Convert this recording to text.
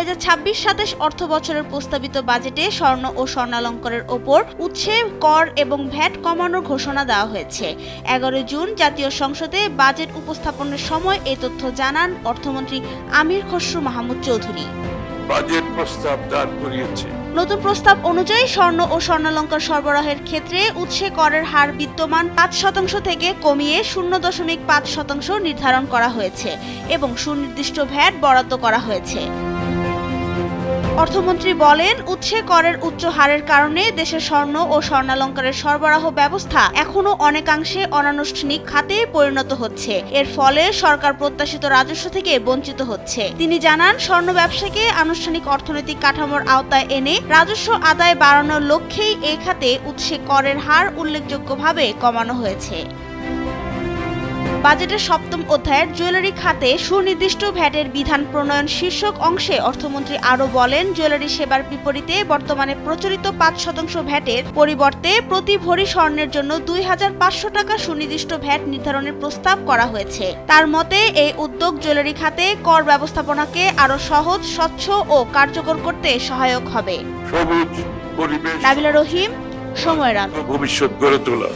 2026-27 অর্থবছরের প্রস্তাবিত বাজেটে স্বর্ণ ও স্বর্ণালংকারের ওপর উৎসে কর এবং ভ্যাট কমানোর ঘোষণা দেওয়া হয়েছে। 11 জুন জাতীয় সংসদে বাজেট উপস্থাপনের সময় এ তথ্য জানান অর্থমন্ত্রী আমির খসরু মাহমুদ চৌধুরী। বাজেট প্রস্তাব দাঁড় করিয়েছে। নতুন প্রস্তাব অনুযায়ী স্বর্ণ ও স্বর্ণালংকার সরবরাহের ক্ষেত্রে উৎসে করের হার বিদ্যমান 5% থেকে কমিয়ে 0.5% নির্ধারণ করা হয়েছে এবং সুনির্দিষ্ট ভ্যাট বরাদ্দ করা হয়েছে। অর্থমন্ত্রী বলেন, উৎসে করের উচ্চ হারের কারণে দেশের স্বর্ণ ও স্বর্ণালংকারের সরবরাহ ব্যবস্থা এখনো অনেকাংশে অনানুষ্ঠানিক খাতে পরিণত হচ্ছে। এর ফলে সরকার প্রত্যাশিত রাজস্ব থেকে বঞ্চিত হচ্ছে। তিনি জানান, স্বর্ণ ব্যবসাকে আনুষ্ঠানিক অর্থনৈতিক কাঠামোর আওতায় এনে রাজস্ব আদায় বাড়ানোর লক্ষ্যেই এ খাতে উৎসে করের হার উল্লেখযোগ্যভাবে কমানো হয়েছে। বাজেটের সপ্তম অধ্যায়ের জুয়েলারি খাতে সুনির্দিষ্ট ভ্যাটের বিধান প্রণয়ন শীর্ষক অংশে অর্থমন্ত্রী আরও বলেন, জুয়েলারি সেবার বিপরীতে বর্তমানে প্রচলিত 5% ভ্যাটের পরিবর্তে প্রতি ভরি স্বর্ণের জন্য 2,500 টাকা সুনির্দিষ্ট ভ্যাট নির্ধারণের প্রস্তাব করা হয়েছে। তার মতে এই উদ্যোগ জুয়েলারি খাতে কর ব্যবস্থাপনাকে আরও সহজ, স্বচ্ছ ও কার্যকর করতে সহায়ক হবে। সবুজ পরিবেশ, নাবিলা রহিম, সময়ের আলো। ভবিষ্যৎ গড়ে তোলা।